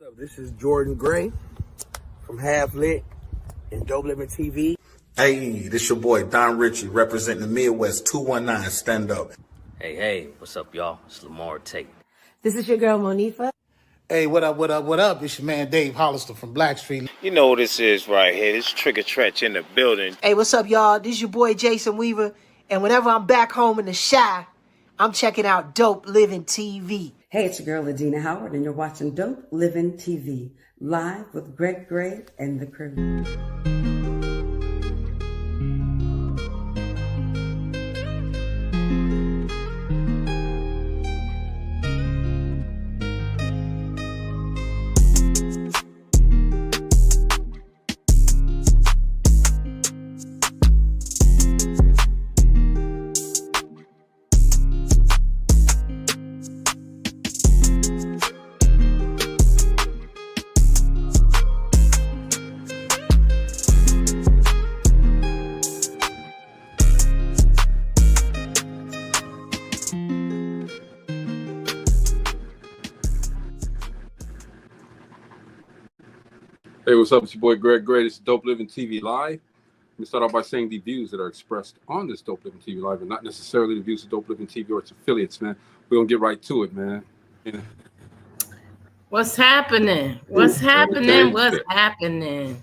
up? This is Jordan Gray from Half Lit and DopelivenTV. Hey, this your boy Don Ritchie representing the Midwest 219 Stand Up. Hey, what's up, y'all? It's Lamar Tate. This is your girl, Monifa. Hey, what up? It's your man, Dave Hollister from Blackstreet. You know what this is right here. This Trigger Tretch in the building. Hey, what's up, y'all? This is your boy, Jason Weaver. And whenever I'm back home in the Chi, I'm checking out Dope Living TV. Hey, it's your girl, Adina Howard, and you're watching Dope Living TV, live with Greg Gray and the crew. Hey, what's up? It's your boy Greg Gray. This is Dope Living TV Live. Let me start off by saying the views that are expressed on this Dope Living TV Live are not necessarily the views of Dope Living TV or its affiliates, man. We're going to get right to it, man. Yeah. What's happening? What's happening? What's happening?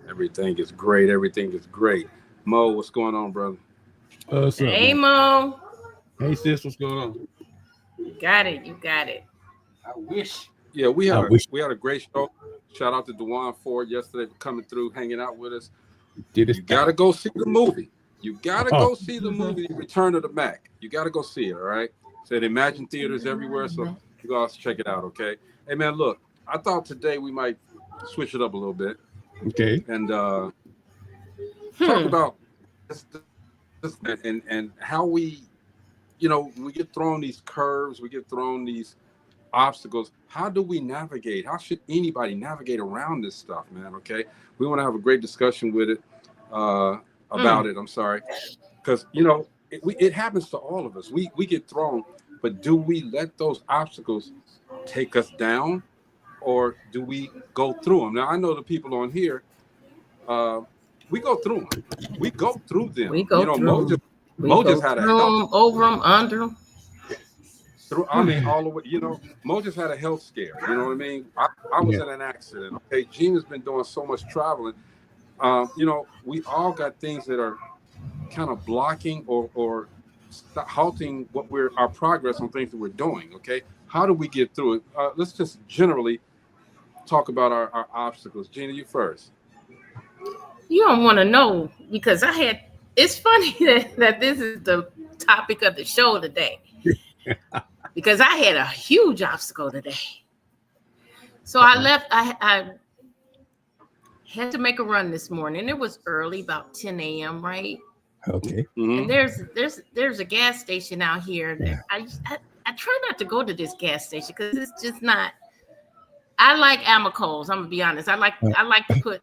Everything is great. Everything is great. Mo, what's going on, brother? What's up, hey, man? Mo. Hey, sis, what's going on? You got it. You got it. I wish. Yeah, we had a great show. Shout out to Dewan Ford yesterday for coming through, hanging out with us. You got to go see the movie. You got to go see the movie Return of the Mac. You got to go see it, all right? So they Imagine theaters everywhere, so you guys check it out, okay? Hey, man, look, I thought today we might switch it up a little bit. Okay. And talk about this and how we, we get thrown these curves, we get thrown these obstacles. How do we navigate? How should anybody navigate around this stuff, man? Okay, we want to have a great discussion with it about it. I'm sorry, because it happens to all of us. We get thrown, but do we let those obstacles take us down, or do we go through them? Now I know the people on here, we go through them. We go through them. We go through them. Mo just had a health, over them, under them. I mean, all the way, Mo just had a health scare. You know what I mean? I was in an accident. Okay, Gina's been doing so much traveling. We all got things that are kind of blocking or halting our progress on things that we're doing. Okay, how do we get through it? Let's just generally talk about our obstacles. Gina, you first. You don't want to know because it's funny that this is the topic of the show today. Because I had a huge obstacle today. So I left, I had to make a run this morning. It was early, about 10 a.m., right? Okay. Mm-hmm. And there's a gas station out here that I try not to go to this gas station because it's just not. I like Amicos, I'm gonna be honest. I like to put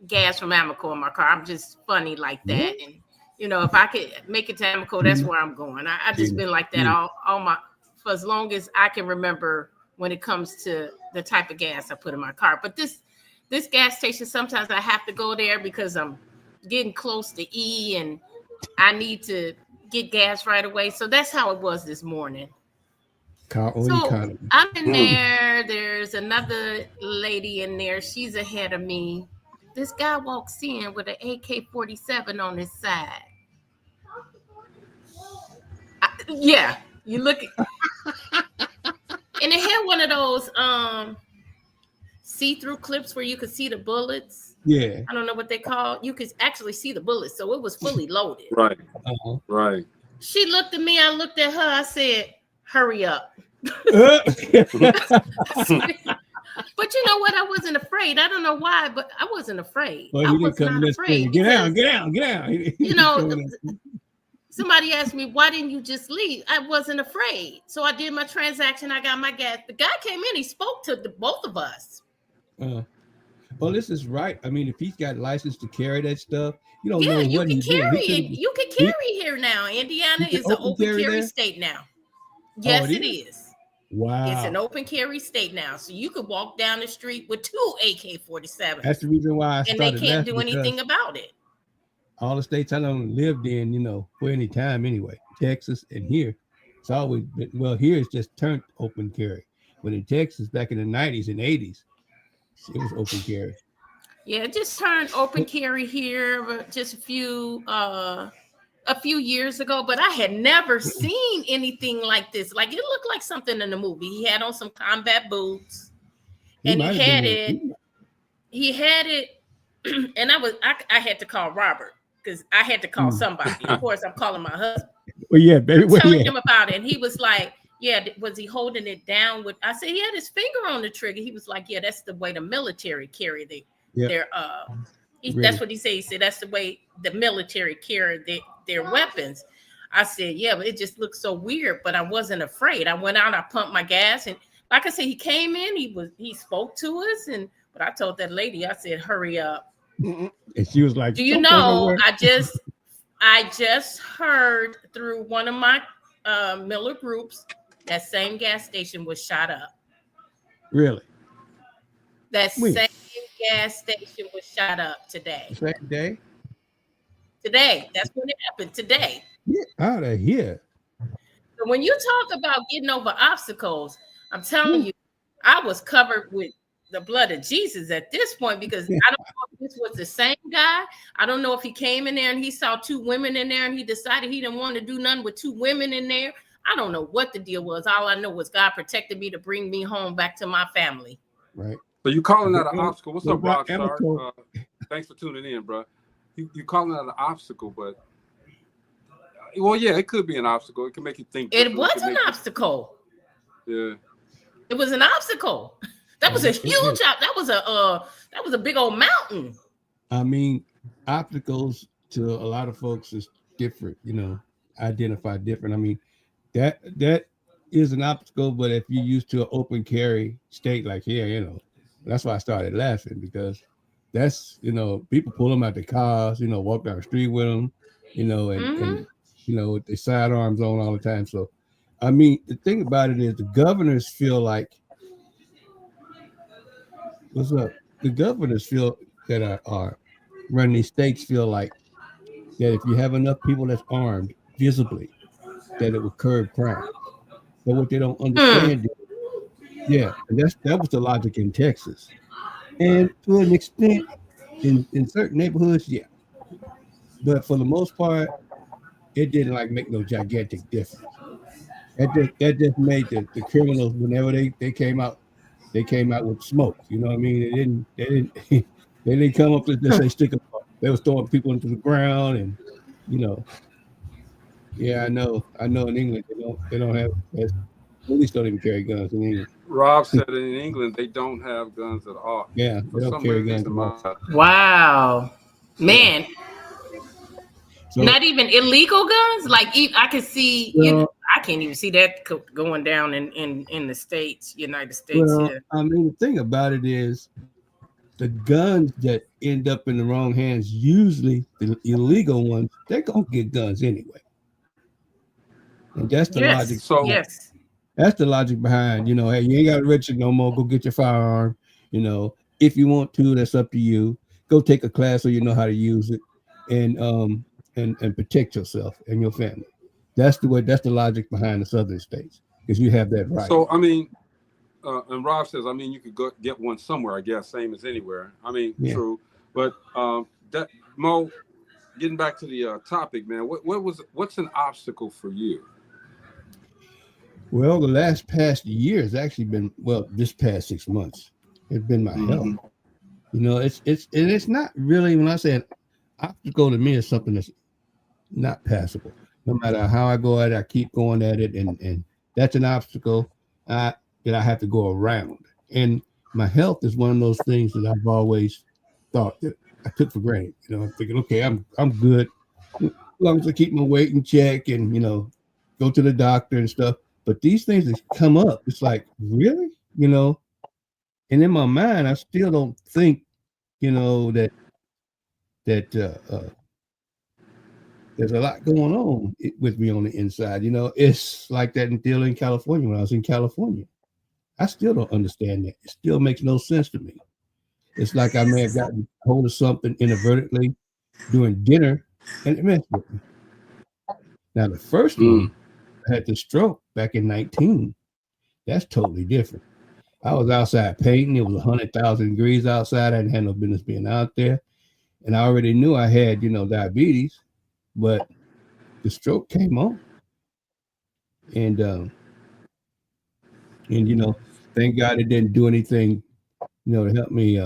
gas from Amico in my car. I'm just funny like that. And if I could make it to Amico, that's where I'm going. I just been like that for as long as I can remember when it comes to the type of gas I put in my car. But this gas station, sometimes I have to go there because I'm getting close to E and I need to get gas right away. So that's how it was this morning. So I'm in there. There's another lady in there. She's ahead of me. This guy walks in with an AK-47 on his side. You look and it had one of those see-through clips where you could see the bullets. Yeah. I don't know what they call. You could actually see the bullets, so it was fully loaded. Right. Right. She looked at me, I looked at her, I said, hurry up. But you know what? I wasn't afraid. I don't know why, but I wasn't afraid. I was not afraid. Get down. Somebody asked me, why didn't you just leave? I wasn't afraid. So I did my transaction. I got my gas. The guy came in. He spoke to both of us. Well, this is right. I mean, if he's got license to carry that stuff, you don't know you what can he's carry doing. it. You can carry here now. Indiana is an open carry state now. Yes, it is. It's an Wow. open carry state now, so you could walk down the street with 2 AK-47s, That's the reason why I and they started can't laughing, do anything because about it. all the states I done lived in, for any time anyway, Texas and here, it's always been, well, here it's just turned open carry. But in Texas, back in the 90s and 80s, it was open carry. Yeah, it just turned open carry here just a few years ago, but I had never seen anything like this. Like, it looked like something in the movie. He had on some combat boots, and he had it, and I had to call Robert because I had to call somebody. Of course, I'm calling my husband. Well, yeah, baby. I'm telling him about it, and he was like, "Yeah, was he holding it down with?" I said he had his finger on the trigger. He was like, "Yeah, that's the way the military carry their That's what he said. He said that's the way the military carry their weapons." I said, "Yeah, but it just looks so weird." But I wasn't afraid. I went out, I pumped my gas, and like I said, he came in. He spoke to us, but I told that lady, I said, "Hurry up." And she was like, "Do you know? I just heard through one of my Miller groups that same gas station was shot up." Really? That same gas station was shot up today. The same day? Today. That's when it happened. Today. Get out of here. So when you talk about getting over obstacles, I'm telling you, I was covered with the blood of Jesus at this point, because I don't know if this was the same guy. I don't know if he came in there and he saw 2 women in there and he decided he didn't want to do nothing with 2 women in there. I don't know what the deal was. All I know was God protected me to bring me home back to my family. Right. So you calling that an obstacle? What's up, Rockstar? Thanks for tuning in, bro. You calling that an obstacle, but well, yeah, it could be an obstacle. It can make you think. It was an obstacle. Yeah. It was an obstacle. That was a huge that was a big old mountain. I mean, obstacles to a lot of folks is different, identify different. I mean, that is an obstacle, but if you're used to an open carry state like here, that's why I started laughing, because that's, people pull them out the cars, walk down the street with them, and with their sidearms on all the time. So, I mean, the thing about it is the governors feel like, what's up? The governors feel that are running these states feel like that if you have enough people that's armed visibly, that it will curb crime. But what they don't understand is, and that was the logic in Texas. And to an extent, in certain neighborhoods, but for the most part, it didn't make no gigantic difference. That just made the criminals, whenever they came out with smoke. You know what I mean? They didn't come up to say stick up. They was throwing people into the ground, and I know in England they don't have, police don't even carry guns in England. Rob said in England they don't have guns at all. Yeah, they don't carry guns at all. Wow, man. So, not even illegal guns. Like, I can see, I can't even see that going down in the States, United States. Well, I mean, the thing about it is, the guns that end up in the wrong hands, usually the illegal ones, they're gonna get guns anyway. And that's the logic. So that's the logic behind, hey, you ain't got to register no more. Go get your firearm. If you want to, that's up to you. Go take a class so you know how to use it, and protect yourself and your family. That's the logic behind the southern states, because you have that right. So I mean, and Rob says, I mean, you could go get one somewhere, I guess, same as anywhere. I mean, true. But that Mo, getting back to the topic, man, what's an obstacle for you? Well, the past year has actually been, this past 6 months, it's been my health. It's not really, when I say an obstacle, to me, is something that's not passable. No matter how I go at it, I keep going at it, and that's an obstacle that I have to go around. And my health is one of those things that I've always thought that I took for granted. I'm thinking, okay, I'm good as long as I keep my weight in check and go to the doctor and stuff. But these things that come up, it's like, really, and in my mind, I still don't think, that there's a lot going on with me on the inside. You know, it's like that until in California. When I was in California, I still don't understand that. It still makes no sense to me. It's like I may have gotten hold of something inadvertently during dinner, and it messed with me. Now, the first one, I had the stroke back in 19. That's totally different. I was outside painting. It was 100,000 degrees outside. I didn't have no business being out there. And I already knew I had, diabetes, but the stroke came on. And thank God it didn't do anything, to help me.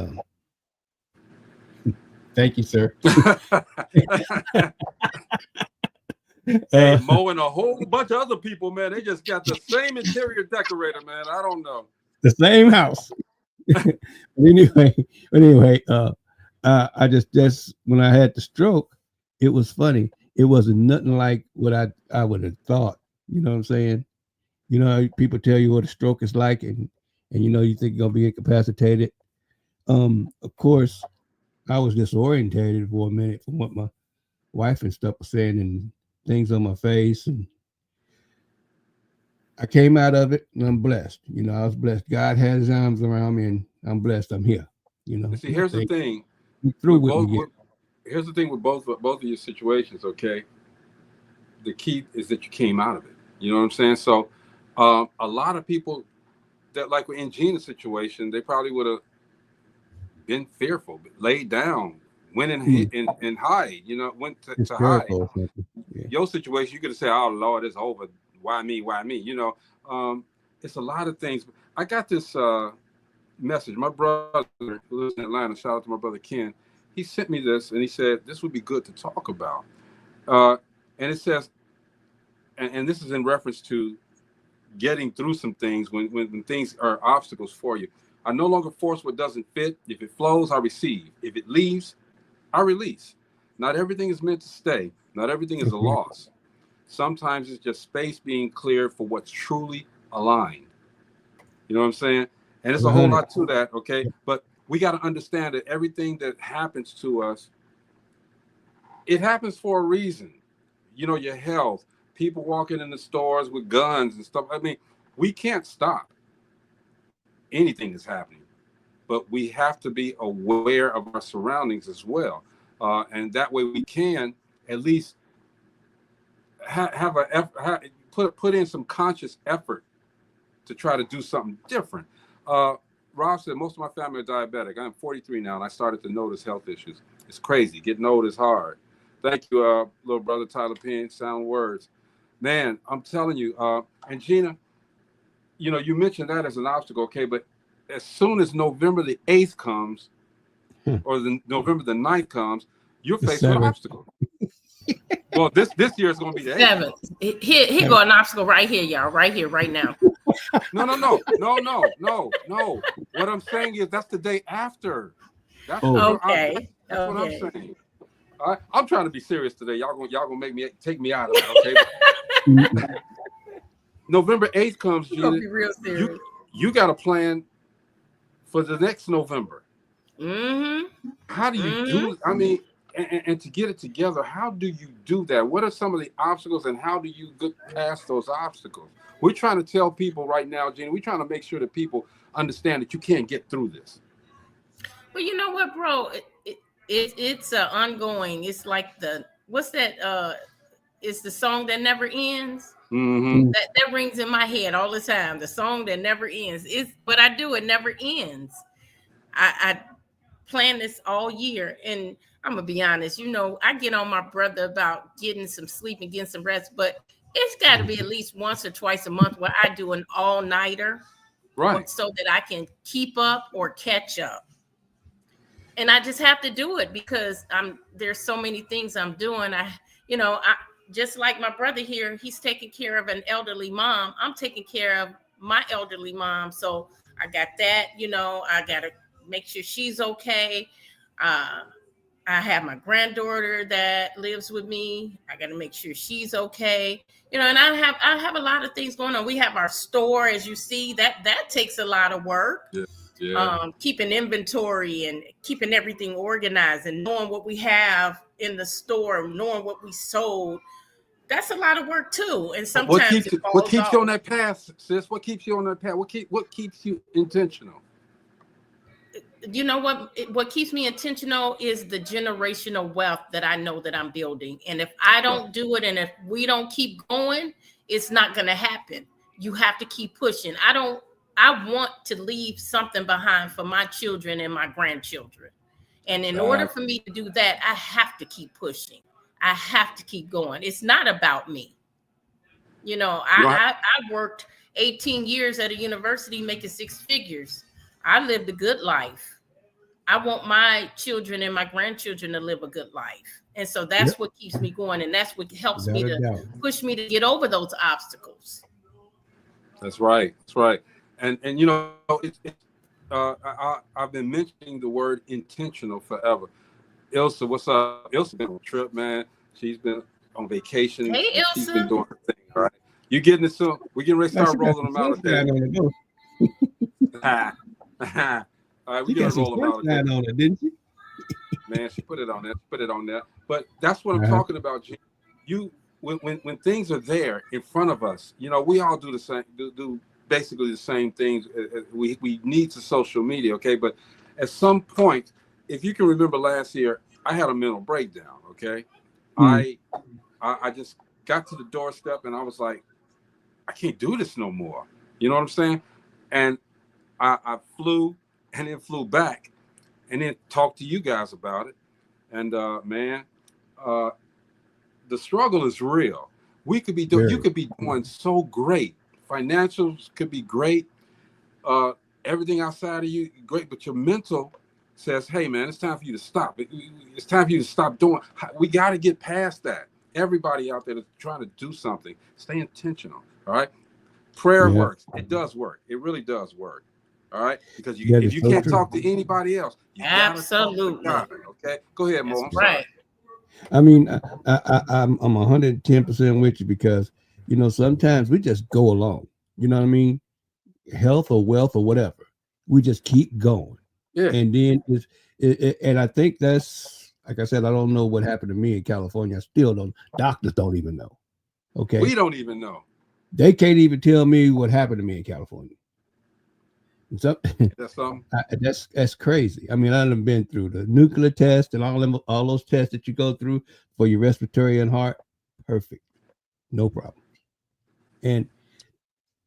Thank you, sir. Hey, Mo and a whole bunch of other people, man, they just got the same interior decorator, man. I don't know. The same house. but anyway, I just when I had the stroke, it was funny. It wasn't nothing like what I would have thought. You know what I'm saying? You know how people tell you what a stroke is like, and you think you're gonna be incapacitated. Of course, I was disorientated for a minute from what my wife and stuff was saying and things on my face, and I came out of it, and I'm blessed. I was blessed. God had His arms around me, and I'm blessed. I'm here. See, here's the thing. Here's the thing with both of your situations. Okay, the key is that you came out of it. You know what I'm saying? So, a lot of people that, like in Gina's situation, they probably would have been fearful, laid down, went and hide. Went to hide. Yeah. Your situation, you could have said, "Oh Lord, it's over. Why me? Why me?" It's a lot of things. I got this message. My brother who lives in Atlanta, shout out to my brother Ken. He sent me this, and he said this would be good to talk about. And it says, and this is in reference to getting through some things when things are obstacles for you. I no longer force what doesn't fit. If it flows, I receive. If it leaves, I release. Not everything is meant to stay. Not everything is a loss. Sometimes it's just space being cleared for what's truly aligned. You know what I'm saying? And it's a whole lot to that, okay? But we got to understand that everything that happens to us, it happens for a reason. Your health, people walking in the stores with guns and stuff. I mean, we can't stop anything that's happening, but we have to be aware of our surroundings as well. And that way we can at least put in some conscious effort to try to do something different. Rob said most of my family are diabetic. I'm 43 now, and I started to notice health issues. It's crazy. Getting old is hard. Thank you, little brother Tyler Penn. Sound words, man. I'm telling you. And Gina, you mentioned that as an obstacle, okay? But as soon as November the 8th comes, or November the 9th comes, you're faced with an obstacle. Well, this year is going to be the 8th. Here go an obstacle right here, y'all. Right here, right now. No. What I'm saying is that's the day after. That's okay. That's what I'm saying. All right? I'm trying to be serious today. Y'all gonna make me take me out of it, okay? November 8th comes, Gina. Be real serious. You got a plan for the next November. Mm-hmm. How do you do? I mean, and to get it together, how do you do that? What are some of the obstacles, and how do you get past those obstacles? We're trying to tell people right now, Gina. We're trying to make sure that people understand that you can't get through this. Well, you know what, bro? It's ongoing. It's like what's that? It's the song that never ends. Mm-hmm. That rings in my head all the time. The song that never ends. But I do. It never ends. I plan this all year, and I'm gonna be honest. I get on my brother about getting some sleep and getting some rest, but it's got to be at least once or twice a month where I do an all-nighter, right? So that I can keep up or catch up. And I just have to do it because there's so many things I'm doing. I just like my brother here, he's taking care of an elderly mom. I'm taking care of my elderly mom. So I got that, I got to make sure she's okay. I have my granddaughter that lives with me. I got to make sure she's okay. And I have a lot of things going on. We have our store, as you see, that takes a lot of work. Yeah. Keeping inventory and keeping everything organized and knowing what we have in the store, knowing what we sold. That's a lot of work too. And sometimes what keeps you on that path, sis? What keeps you on that path? What keeps you intentional? You know what keeps me intentional is the generational wealth that I know that I'm building. And if I don't do it, and if we don't keep going, it's not going to happen. You have to keep pushing. I want to leave something behind for my children and my grandchildren. And in order for me to do that, I have to keep pushing. I have to keep going. It's not about me. You know, I worked 18 years at a university making 6 figures. I lived a good life. I want my children and my grandchildren to live a good life. And so that's what keeps me going. And that's what helps me to push me to get over those obstacles. That's right. That's right. And you know, I've been mentioning the word intentional forever. Ilsa, what's up? Ilsa been on a trip, man. She's been on vacation. Hey, Ilsa. She's been doing her thing, right? You getting it soon? We're getting ready to start rolling them out today. All right, we got to roll them out again. On it, didn't she? Man, she put it on there. Put it on there. But that's what I'm talking about, Jim. When things are there in front of us, you know, we all do the same, do basically the same things. We need to social media, okay? But at some point, if you can remember last year, I had a mental breakdown, okay? I just got to the doorstep and I was like, I can't do this no more. You know what I'm saying? And I flew and then flew back and then talked to you guys about it. And man, the struggle is real. We could be doing, you could be doing so great. Financials could be great. Everything outside of you, great. But your mental says, hey, man, it's time for you to stop. It's time for you to stop doing. We got to get past that. Everybody out there that's trying to do something, stay intentional. All right. Prayer works. It does work. It really does work. All right. Because if you can't talk to anybody else, you absolutely. Gotta talk to God, okay. Go ahead, Mo. I'm right. sorry. I mean, I'm 110% with you because, you know, sometimes we just go along. You know what I mean? Health or wealth or whatever. We just keep going. Yeah. And then and I think that's, like I said, I don't know what happened to me in California. I still don't. Doctors don't even know. Okay. We don't even know. They can't even tell me what happened to me in California. So, that's crazy. I mean, I've been through the nuclear test and all those tests that you go through for your respiratory and heart. Perfect. No problem. And,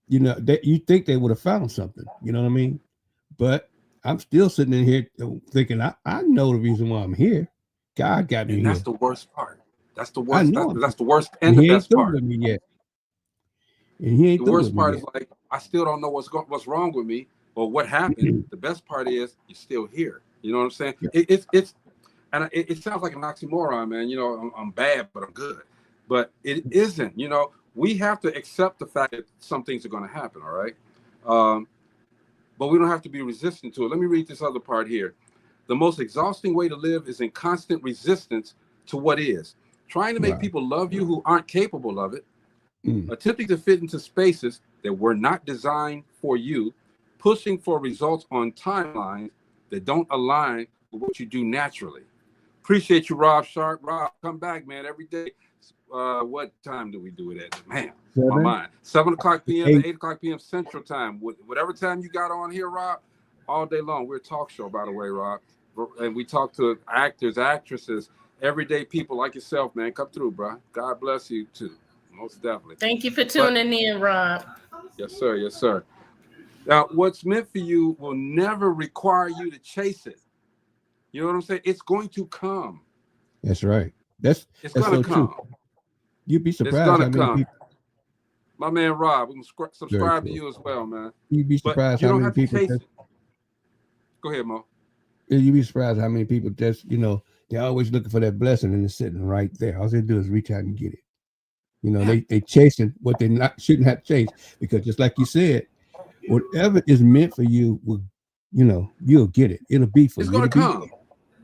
you know, you think they would have found something, you know what I mean? But I'm still sitting in here thinking, I know the reason why I'm here. God got me here. That's the worst part. That's the worst. That's the worst and the best part. With me yet. And he ain't the worst part is like, I still don't know what's wrong with me or what happened. The best part is you're still here. You know what I'm saying? Yeah. It sounds like an oxymoron, man. You know, I'm bad, but I'm good. But it isn't. You know, we have to accept the fact that some things are going to happen. All right. But we don't have to be resistant to it. Let me read this other part here. The most exhausting way to live is in constant resistance to what is. Trying to make people love you who aren't capable of it. Attempting to fit into spaces that were not designed for you. Pushing for results on timelines that don't align with what you do naturally. Appreciate you, Rob Sharp. Rob, come back, man, every day. What time do we do it at? Man, my mind. 7 o'clock p.m. to 8 o'clock p.m. Central Time. Whatever time you got on here, Rob, all day long. We're a talk show, by the way, Rob. And we talk to actors, actresses, everyday people like yourself, man. Come through, bro. God bless you, too. Most definitely. Thank you for tuning in, Rob. Yes, sir. Yes, sir. Now, what's meant for you will never require you to chase it. You know what I'm saying? It's going to come. That's right. It's going to come. True. You'd be surprised how many people. My man Rob, we can subscribe to you as well, man. You'd be surprised how many people. Go ahead, Mo. You'd be surprised how many people just, you know, they're always looking for that blessing and it's sitting right there. All they do is reach out and get it. You know, they chasing what they shouldn't have chased, because just like you said, whatever is meant for you will, you know, you'll get it. It'll be for you. It's going to come.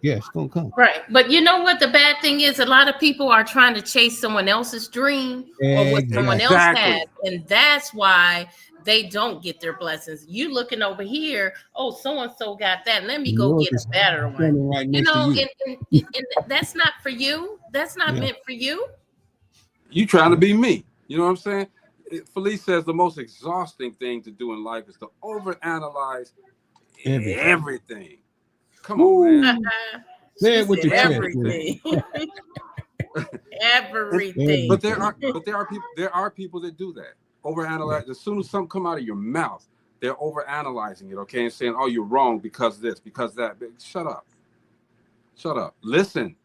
Yeah, it's going to come. Right. But you know what the bad thing is? A lot of people are trying to chase someone else's dream or what someone else has. And that's why they don't get their blessings. You looking over here, oh, so-and-so got that. Let me And go yours get a is better one. standing right You next to know, you. and that's not for you. That's not Yeah. meant for you. You trying to be me. You know what I'm saying? Felice says the most exhausting thing to do in life is to overanalyze everything. Come on, man. Say it with your chest. Everything. Everything. But there are people that do that. Overanalyze. As soon as something come out of your mouth, they're overanalyzing it, okay, and saying, "Oh, you're wrong because this, because that." But shut up. Shut up. Listen.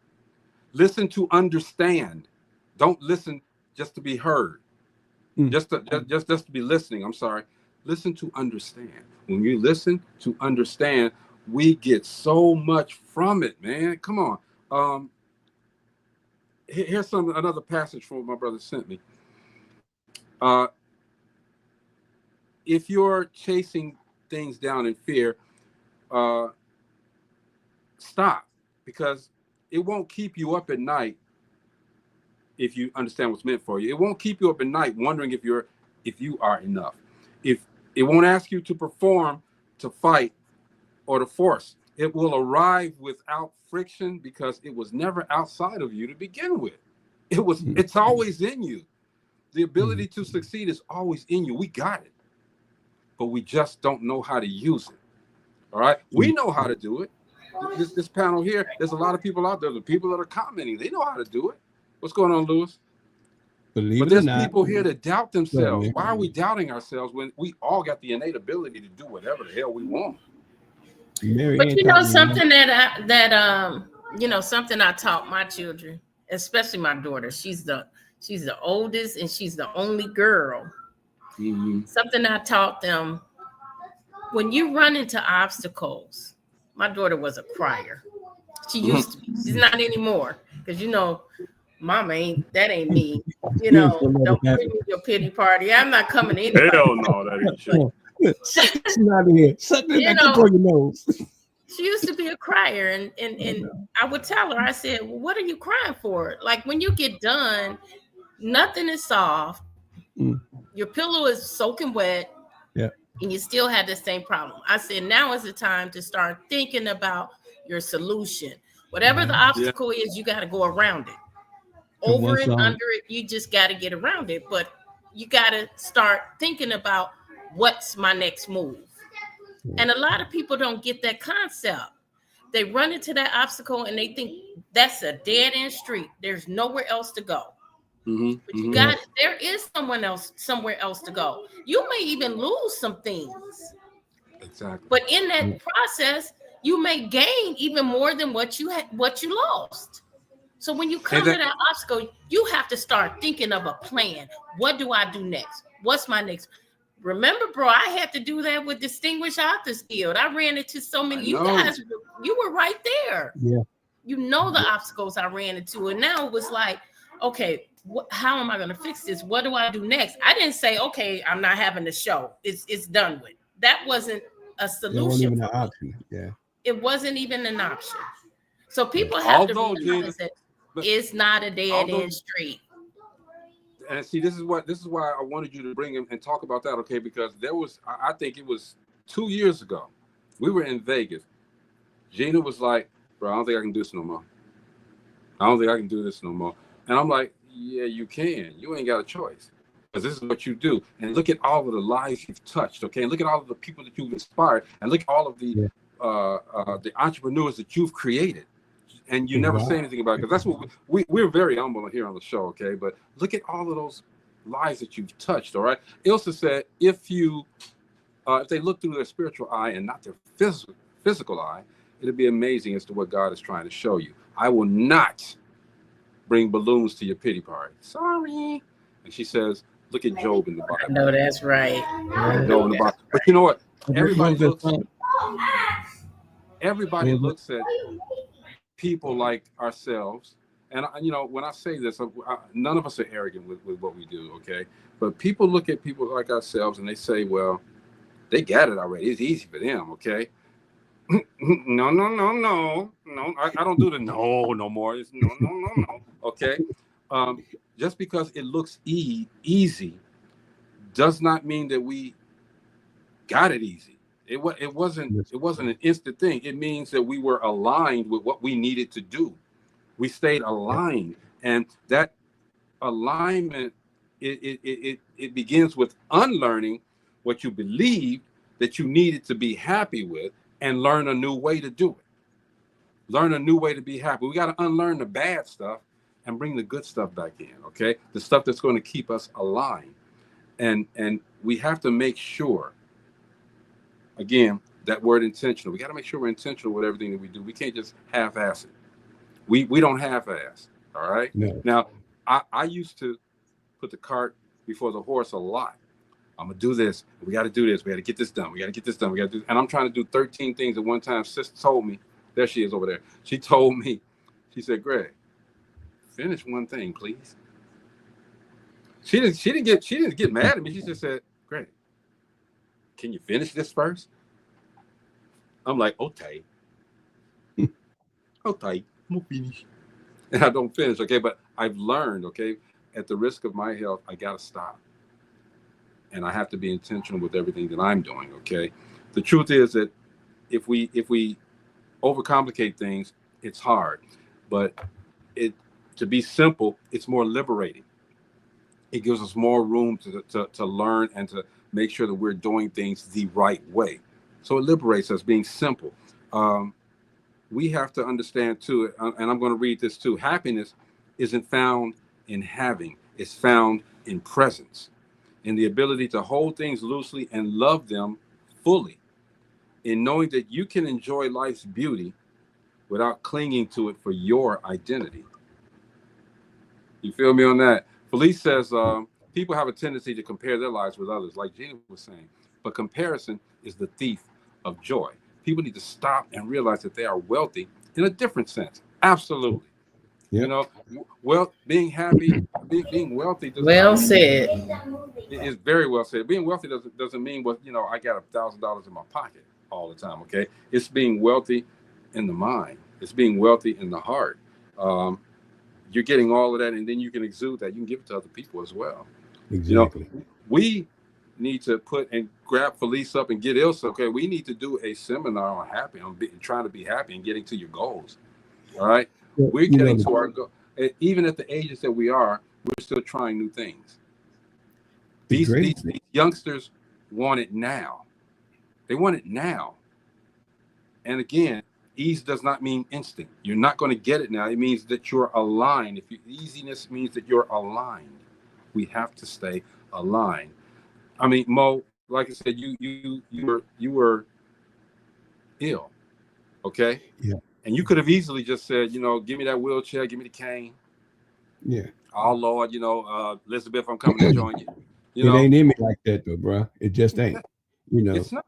Listen to understand. Don't listen just to be heard. Just to be listening. I'm sorry. Listen to understand. When you listen to understand, we get so much from it, man. Come on. Here's another passage from what my brother sent me. If you're chasing things down in fear, stop, because it won't keep you up at night. If you understand what's meant for you, it won't keep you up at night wondering if you are enough. If it won't ask you to perform, to fight, or to force, it will arrive without friction because it was never outside of you to begin with. It's always in you. The ability to succeed is always in you. We got it, but we just don't know how to use it. All right, we know how to do it. This panel here, there's a lot of people out there. The people that are commenting, they know how to do it. What's going on, Lewis? But there's people here that doubt themselves. Why are we doubting ourselves when we all got the innate ability to do whatever the hell we want? But you know something something I taught my children, especially my daughter. She's the oldest and she's the only girl. Mm-hmm. Something I taught them: when you run into obstacles, my daughter was a crier. She used to be. She's not anymore, because Mama ain't me. Don't bring me your pity party. I'm not coming in. Hell no, that ain't true. She's not here. Your nose. She used to be a crier, and I would tell her, I said, well, what are you crying for? Like, when you get done, nothing is soft. Your pillow is soaking wet. Yeah. And you still had the same problem. I said, now is the time to start thinking about your solution. Whatever the obstacle is, you got to go around it. Over and under it, you just got to get around it. But you got to start thinking about what's my next move. And a lot of people don't get that concept. They run into that obstacle and they think that's a dead end street. There's nowhere else to go. Mm-hmm. But you got it. There is somewhere else to go. You may even lose some things. Exactly. But in that process, you may gain even more than what you lost. So when you come to that obstacle, you have to start thinking of a plan. What do I do next? What's my next? Remember, bro, I had to do that with Distinguished Authors Guild. I ran into so many. You guys, you were right there. Yeah. You know the obstacles I ran into. And now it was like, okay, how am I going to fix this? What do I do next? I didn't say, okay, I'm not having the show. It's done with. That wasn't a solution. It wasn't even an option. Yeah. It wasn't even an option. So people have to realize that it's not a dead end street. And see, this is why I wanted you to bring him and talk about that, okay? Because I think it was 2 years ago. We were in Vegas. Gina was like, bro, I don't think I can do this no more. I don't think I can do this no more. And I'm like, yeah, you can. You ain't got a choice. Because this is what you do. And look at all of the lives you've touched, okay? And look at all of the people that you've inspired. And look at all of the entrepreneurs that you've created. And you never say anything about it, because that's what we're very humble here on the show, okay? But look at all of those lives that you've touched, all right? Ilsa said, if they look through their spiritual eye and not their physical eye, it'll be amazing as to what God is trying to show you. I will not bring balloons to your pity party. Sorry. And she says, look at Job in the Bible. I know that's right. Job in the Bible. But you know what? Everybody looks at people like ourselves, and when I say this, none of us are arrogant with what we do, okay? But people look at people like ourselves and they say, well, they got it already. It's easy for them, okay? No. I don't do the no more. It's no. Okay? Just because it looks easy does not mean that we got it easy. It wasn't an instant thing. It means that we were aligned with what we needed to do. We stayed aligned, and that alignment it begins with unlearning what you believed that you needed to be happy with, and learn a new way to do it. Learn a new way to be happy. We got to unlearn the bad stuff and bring the good stuff back in. Okay, the stuff that's going to keep us aligned, and we have to make sure. Again, that word intentional. We got to make sure we're intentional with everything that we do. We can't just half-ass it. We don't half-ass. All right. No. Now, I used to put the cart before the horse a lot. I'm gonna do this. We got to do this. We got to get this done. We got to get this done. We got to do. And I'm trying to do 13 things at one time. Sis told me. There she is over there. She told me. She said, "Greg, finish one thing, please." She didn't get mad at me. She just said, "Greg, can you finish this first?" I'm like, "Okay, okay, I'm gonna finish." And I don't finish. Okay, but I've learned. Okay, at the risk of my health, I gotta stop. And I have to be intentional with everything that I'm doing. Okay. The truth is that if we overcomplicate things, it's hard. But to be simple, it's more liberating. It gives us more room to learn and to make sure that we're doing things the right way. So it liberates us being simple. We have to understand too, and I'm going to read this too. Happiness isn't found in having; it's found in presence. In the ability to hold things loosely and love them fully, in knowing that you can enjoy life's beauty without clinging to it for your identity. You feel me on that? Felice says, people have a tendency to compare their lives with others, like Gina was saying, but comparison is the thief of joy. People need to stop and realize that they are wealthy in a different sense. Absolutely. Yep. You know, well, being happy, being wealthy. Well said. It's very well said. Being wealthy doesn't mean what, I got $1,000 in my pocket all the time. Okay, it's being wealthy in the mind. It's being wealthy in the heart. You're getting all of that, and then you can exude that. You can give it to other people as well. Exactly. We need to grab Felice up and get Ilsa. Okay, we need to do a seminar on trying to be happy and getting to your goals. All right. We're getting to our goal. Even at the ages that we are, we're still trying new things. These youngsters want it now. They want it now. And again, ease does not mean instant. You're not going to get it now. It means that you're aligned. Easiness means that you're aligned. We have to stay aligned. I mean, Mo, like I said, you were ill. Okay. Yeah. And you could have easily just said, give me that wheelchair, give me the cane. Yeah. Oh Lord, Elizabeth, I'm coming to join you. It ain't in me like that though, bro. It just ain't. It's not.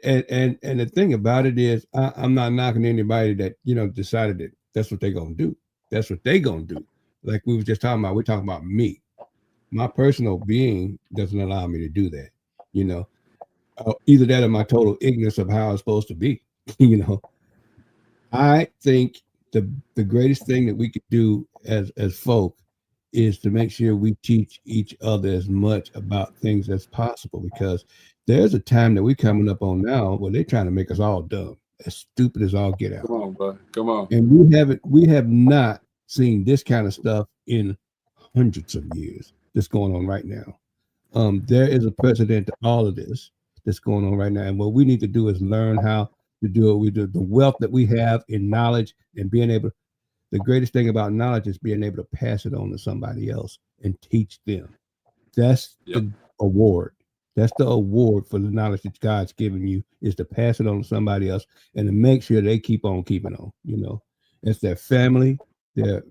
And the thing about it is, I'm not knocking anybody that decided that that's what they're gonna do. That's what they're gonna do. Like we was just talking about. We're talking about me. My personal being doesn't allow me to do that. Either that or my total ignorance of how it's supposed to be. I think the greatest thing that we could do as folk is to make sure we teach each other as much about things as possible, because there's a time that we're coming up on now where they're trying to make us all dumb, as stupid as all get out. Come on, bud. Come on. And we have not seen this kind of stuff in hundreds of years that's going on right now. There is a precedent to all of this that's going on right now. And what we need to do is learn how to do it. We do the wealth that we have in knowledge and being able. The greatest thing about knowledge is being able to pass it on to somebody else and teach them. That's the award. That's the award for the knowledge that God's given you, is to pass it on to somebody else and to make sure they keep on keeping on. It's their family, their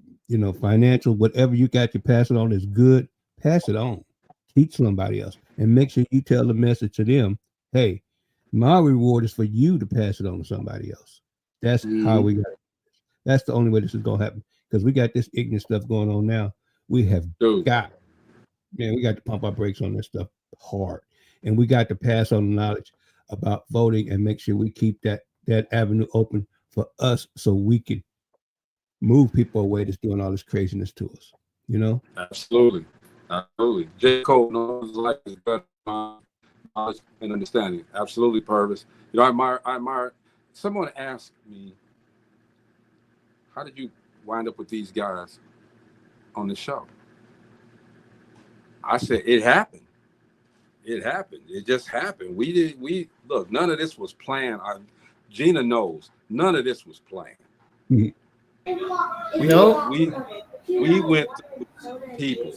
financial, whatever you got to pass it on is good. Pass it on. Teach somebody else and make sure you tell the message to them. Hey, my reward is for you to pass it on to somebody else. That's how we got it. That's the only way this is going to happen, because we got this ignorant stuff going on now. We have got to pump our brakes on this stuff hard. And we got to pass on the knowledge about voting and make sure we keep that avenue open for us so we can move people away that's doing all this craziness to us. Absolutely. Absolutely. J. Cole knows life is better. knowledge and understanding. Absolutely, Purvis. You know, I admire. Someone asked me, "How did you wind up with these guys on the show?" I said, "It happened. It happened. It just happened. We look. None of this was planned. Gina knows. None of this was planned. Nope. We went through people."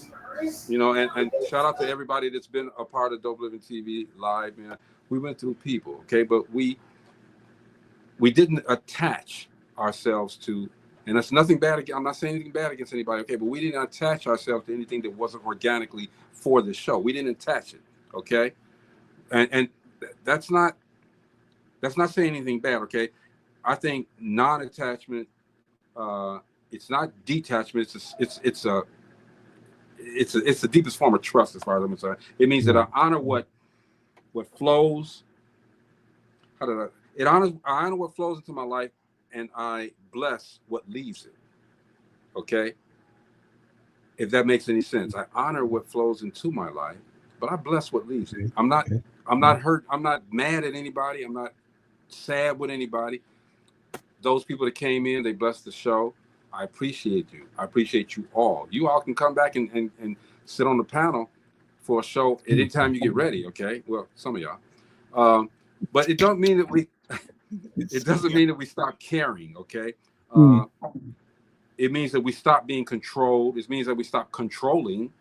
You know, and shout out to everybody that's been a part of Dope Living TV Live, man. We went through people, okay, but we didn't attach ourselves to, and that's nothing bad. I'm not saying anything bad against anybody, okay, but we didn't attach ourselves to anything that wasn't organically for the show. We didn't attach it, okay, and that's not saying anything bad, okay. I think non-attachment, it's not detachment. It's the deepest form of trust, as far as I'm concerned. It means that I honor what flows. I honor what flows into my life, and I bless what leaves it. Okay, if that makes any sense. I honor what flows into my life, but I bless what leaves it. I'm not hurt. I'm not mad at anybody. I'm not sad with anybody. Those people that came in, they blessed the show. I appreciate you. I appreciate you all. You all can come back and sit on the panel for a show at any time you get ready. Okay. Well, some of y'all, but it don't mean that we. It doesn't mean that we stop caring. Okay. It means that we stop being controlled. It means that we stop controlling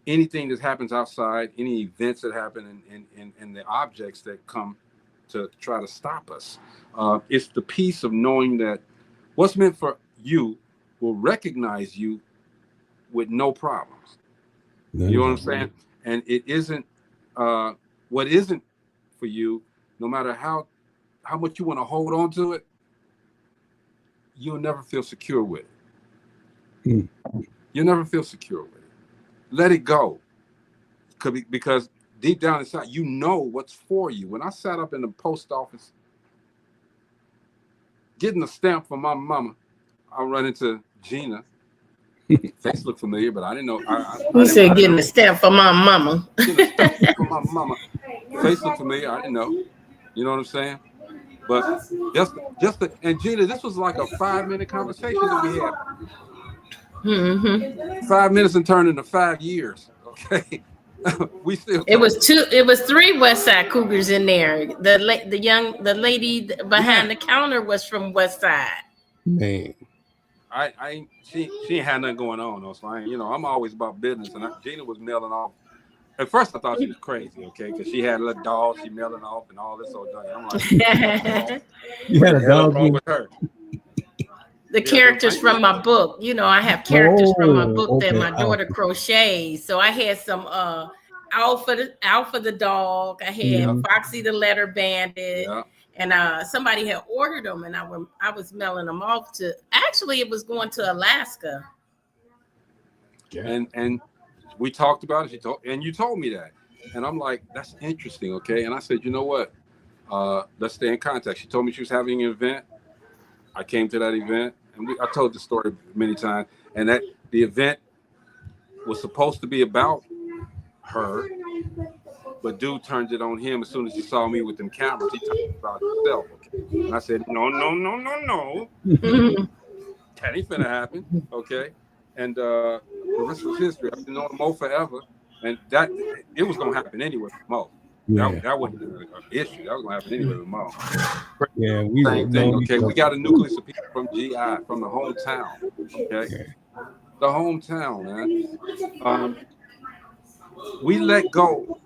anything that happens outside, any events that happen, and the objects that come to try to stop us. It's the peace of knowing that what's meant for you will recognize you with no problems. You know what I'm saying? And it isn't what isn't for you, no matter how much you want to hold on to it, you'll never feel secure with it. You'll never feel secure with it. Let it go. Because deep down inside, you know what's for you. When I sat up in the post office getting a stamp from my mama, I run into Gina. Face looked familiar, but I didn't know. You said getting a stamp from my mama. Getting a stamp from my mama. Face looked familiar. I didn't know. You know what I'm saying? But and Gina, this was like a 5-minute conversation that we had. Mm-hmm. 5 minutes and turned into 5 years. Okay. We still. It was 3 West Side Cougars in there. The lady behind the counter was from West Side. Man, she ain't had nothing going on though. So I'm always about business. And Gina was mailing off. At first, I thought she was crazy, okay, because she had a little dog, she mailing off and all this old thing. I'm like, you had a dog wrong with her. The characters from my book, I have characters from my book that my daughter crochets. So I had some Alpha the dog. I had Foxy the letter bandit, and somebody had ordered them, and I was mailing them off to. Actually, it was going to Alaska. And we talked about it. You told me that, and I'm like, that's interesting, okay. And I said, you know what? Let's stay in contact. She told me she was having an event. I came to that event, and I told the story many times, and that the event was supposed to be about her, but dude turned it on him as soon as he saw me with them cameras. He turned it about himself. Okay? And I said, no. That ain't finna happen, okay? And the rest was history. I've been knowing Mo forever, and that it was gonna happen anyway with Mo. Yeah. That wasn't an issue. That was gonna happen anyway with Mo. Yeah, we same thing. Okay, we got a nucleus of people from GI, from the hometown. Okay, the hometown, man. We let go,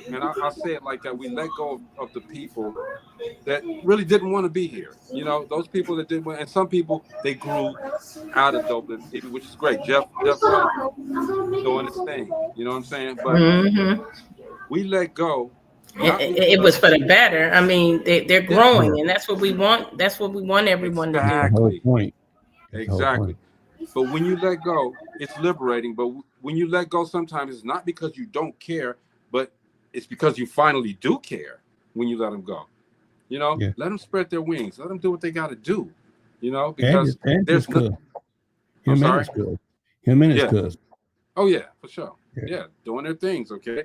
and I say it like that. We let go of the people that really didn't want to be here. Those people that didn't want, and some people they grew out of Dope Living TV, which is great. Jeff doing his thing. You know what I'm saying? But we let go. It was for the better. I mean, they're growing, and that's what we want. That's what we want everyone to do. The whole point. Exactly. But when you let go, it's liberating. But when you let go, sometimes it's not because you don't care, but it's because you finally do care when you let them go. Let them spread their wings. Let them do what they got to do. Because there's nothing. Him and his cousin. Oh yeah, for sure. Yeah, doing their things. Okay.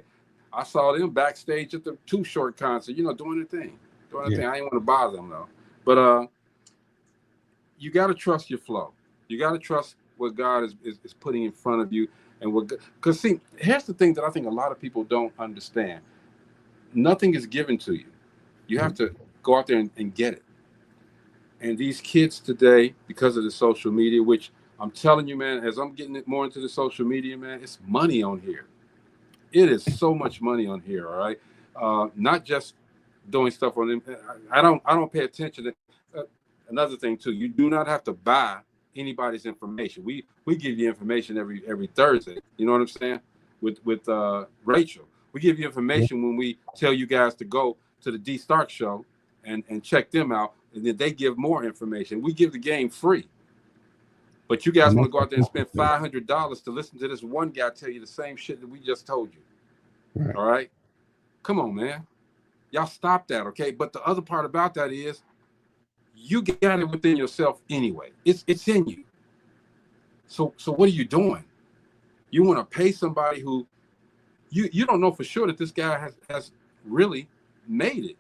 I saw them backstage at the Too Short concert, you know, doing their thing. I didn't want to bother them though. But you got to trust your flow. You got to trust what God is putting in front of you, and because see, here's the thing that I think a lot of people don't understand. Nothing is given to you. You have to go out there and get it. And these kids today, because of the social media, which I'm telling you, man, as I'm getting more into the social media, man, it's money on here. It is so much money on here. All right, not just doing stuff on them. I don't pay attention to another thing too. You do not have to buy anybody's information. We give you information every Thursday. You know what I'm saying? With Rachel, we give you information when we tell you guys to go to the D Stark show and check them out, and then they give more information. We give the game free. But you guys want to go out there and spend $500 to listen to this one guy tell you the same shit that we just told you. Right. All right? Come on, man. Y'all stop that, okay? But the other part about that is you got it within yourself anyway. It's in you. So what are you doing? You want to pay somebody who you don't know for sure that this guy has really made it.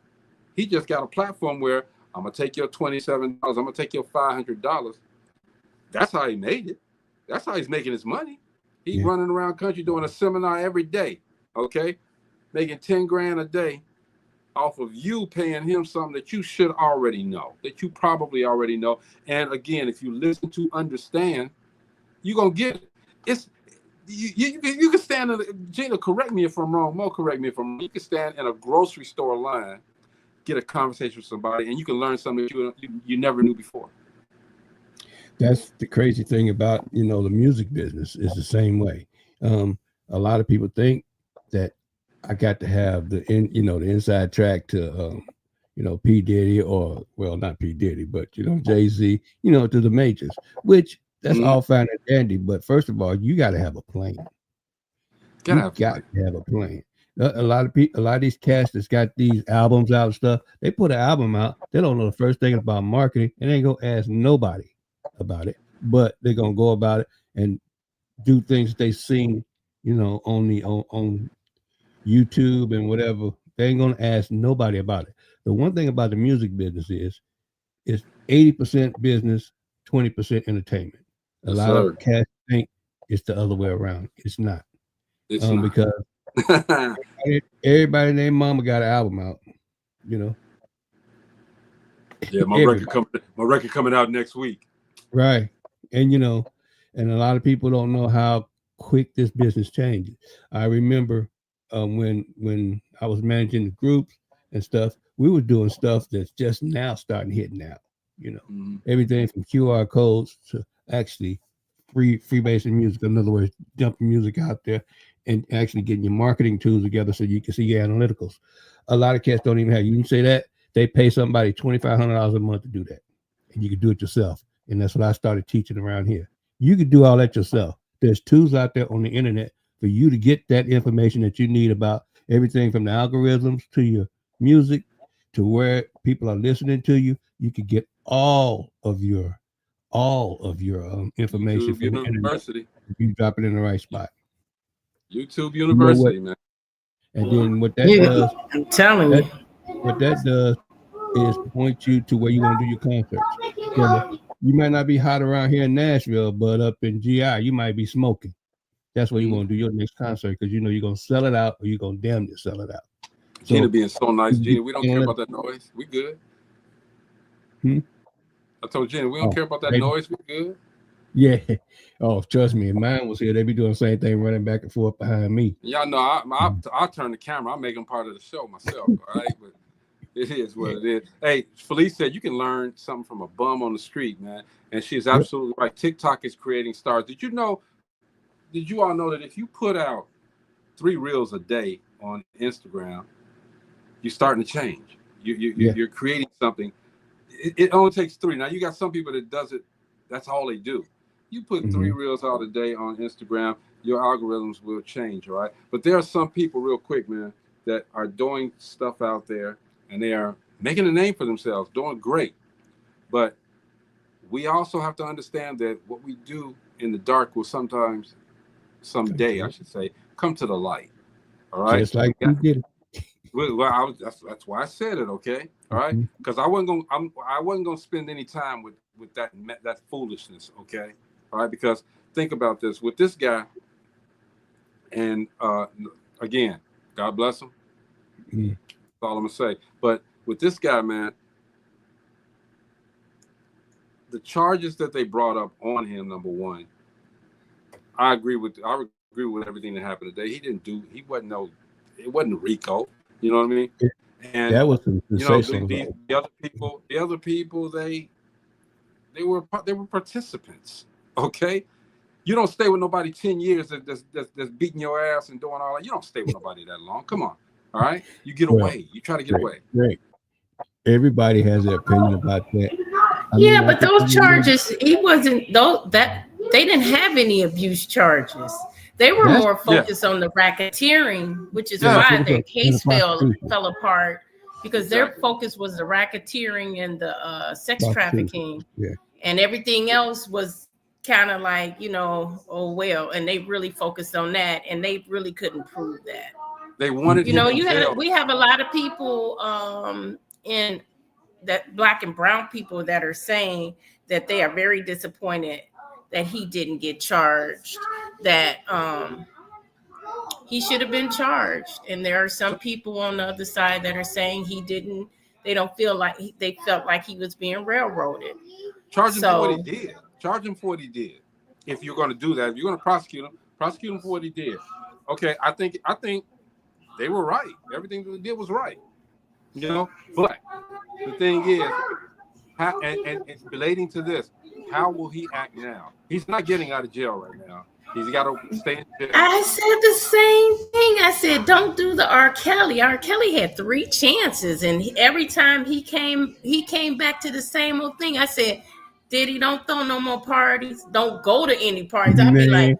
He just got a platform where I'm going to take your $27. I'm going to take your $500. That's how he made it. That's how he's making his money. He's running around country doing a seminar every day, okay? Making 10 grand a day off of you paying him something that you should already know, that you probably already know. And again, if you listen to understand, you're going to get it. It's you can stand in, Gina, correct me if I'm wrong, Mo, correct me if I'm wrong. You can stand in a grocery store line, get a conversation with somebody, and you can learn something that you never knew before. That's the crazy thing about, the music business is the same way. A lot of people think that I got to have the inside track to, P. Diddy or, well, not P. Diddy, but, Jay-Z, to the majors, which that's all fine and dandy. But first of all, you got to have a plan. You got to have a plan. A lot of people, a lot of these cats that's got these albums out and stuff, they put an album out. They don't know the first thing about marketing, and they ain't gonna ask nobody about it, but they're gonna go about it and do things they seen, on YouTube and whatever. They ain't gonna ask nobody about it. The one thing about the music business is 80% business, 20% entertainment. A lot of cats think it's the other way around. It's not. It's not. Because everybody and their mama got an album out, Yeah, my record coming out next week. Right. And and a lot of people don't know how quick this business changes. I remember when I was managing the groups and stuff, we were doing stuff that's just now starting hitting out, everything from QR codes to actually freebasing music. In other words, dumping music out there and actually getting your marketing tools together so you can see your analyticals. A lot of cats don't even have, you can say that they pay somebody $2,500 a month to do that, and you can do it yourself. And that's what I started teaching around here. You can do all that yourself. There's tools out there on the internet for you to get that information that you need about everything from the algorithms to your music to where people are listening to you. You can get all of your information YouTube from University. if you drop it in the right spot. YouTube University, man. And then what that does, I'm telling you, what that does is point you to where you want to do your concerts. So you might not be hot around here in Nashville, but up in GI, you might be smoking. That's where you want to do your next concert because you're going to sell it out or you're going to damn near sell it out. Gina being so nice. Gina, we don't care about that noise. We good. I told Gina, we don't care about that noise. We good. Yeah. Oh, trust me. If mine was here, they'd be doing the same thing running back and forth behind me. Y'all know I'll turn the camera. I'll make them part of the show myself. All right. But it is what it is. Hey, Felice said you can learn something from a bum on the street, man. And she's absolutely right. TikTok is creating stars. Did you all know that if you put out 3 reels a day on Instagram, you're starting to change. You're creating something. It only takes 3. Now you got some people that does it. That's all they do. You put 3 reels out a day on Instagram, your algorithms will change, all right? But there are some people, real quick, man, that are doing stuff out there and they are making a name for themselves, doing great. But we also have to understand that what we do in the dark will someday, I should say, come to the light. All right, just like you did it. Well, that's why I said it. Okay, all right, because I wasn't gonna spend any time with that foolishness. Okay, all right, because think about this with this guy, and again, God bless him. That's all I'm gonna say. But with this guy, man, the charges that they brought up on him, number one, I agree with everything that happened today. It wasn't RICO. You know what I mean? And that was the other people, they were participants. Okay, you don't stay with nobody 10 years that's beating your ass and doing all that. You don't stay with nobody that long. Come on, all right. You get away. You try to get away. Right. Everybody has their opinion about that. But those charges, he wasn't that they didn't have any abuse charges. They were more focused on the racketeering, which is why their case fell apart, because their focus was the racketeering and the sex trafficking, and everything else was kind of like, oh well, and they really focused on that, and they really couldn't prove that. They wanted, we have a lot of people in that, Black and brown people, that are saying that they are very disappointed that he didn't get charged, that he should have been charged. And there are some people on the other side that are saying they don't feel like they felt like he was being railroaded. Charge him for what he did. Charge him for what he did. If you're going to do that, if you're going to prosecute him for what he did. Okay, I think they were right. Everything they did was right. But the thing is, and it's relating to this, how will he act now? He's not getting out of jail right now. He's got to stay in jail. I said the same thing. I said, don't do the R. Kelly. R. Kelly had 3 chances, and every time he came back to the same old thing. I said, Diddy, don't throw no more parties. Don't go to any parties. I'd be like,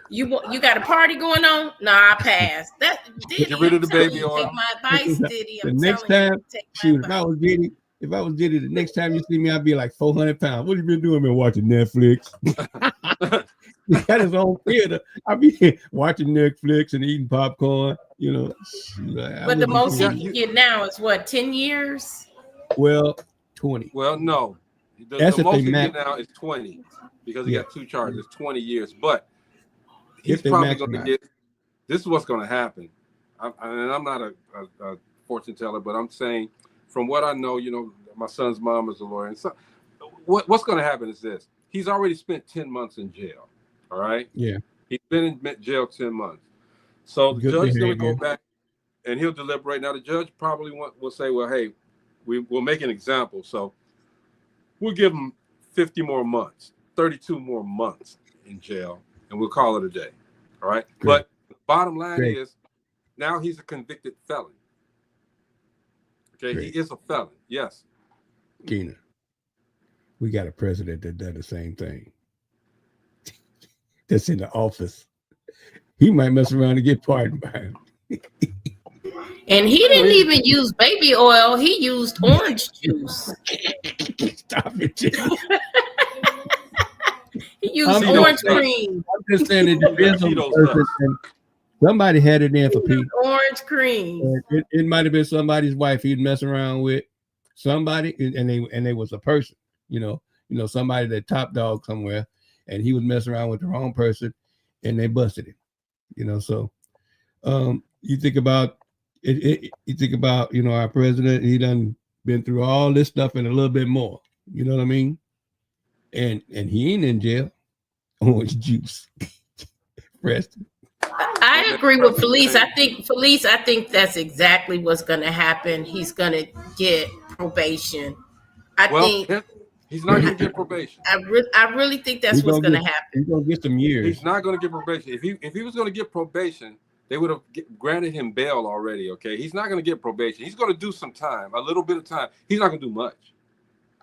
you got a party going on? Nah, I pass. That Diddy, get rid of the baby oil. Take my advice, Diddy. The next time, if I was Diddy, the next time you see me, I'd be like 400 pounds. What have you been doing? Been watching Netflix. He got his own theater. I be watching Netflix and eating popcorn, But the most he can get now is what, 10 years? Well, 20. Well, no. The most he can get now is 20, because he got 2 charges, 20 years. But he's probably going to get. This is what's going to happen. I'm not a fortune teller, but I'm saying, from what I know, my son's mom is a lawyer. And so, what's going to happen is this: he's already spent 10 months in jail. All right. Yeah. He's been in jail 10 months. So the judge is going to go back and he'll deliberate. Now the judge probably will say, well, hey, we'll make an example. So we'll give him 50 more months, 32 more months in jail, and we'll call it a day. All right. Great. But the bottom line is, now he's a convicted felon. Okay. Great. He is a felon. Yes. Gina, we got a president that does the same thing. That's in the office. He might mess around and get pardoned by him. And he didn't even use baby oil. He used orange juice. Stop it, Jim. He used orange cream. I'm just saying it depends on the person. Somebody had it in for Pete. Orange cream. It might have been somebody's wife he'd mess around with. Somebody, and they was a person, somebody that top dog somewhere, and he was messing around with the wrong person, and they busted him. So you think about it. You think about our president. He done been through all this stuff and a little bit more. You know what I mean? And he ain't in jail. Orange juice. Preston. I agree with Felice. I think that's exactly what's going to happen. He's going to get probation. I think he's not going to get probation. I really think that's what's going to happen. He's going to get some years. He's not going to get probation. If he was going to get probation, they would have granted him bail already. Okay, he's not going to get probation. He's going to do some time, a little bit of time. He's not going to do much,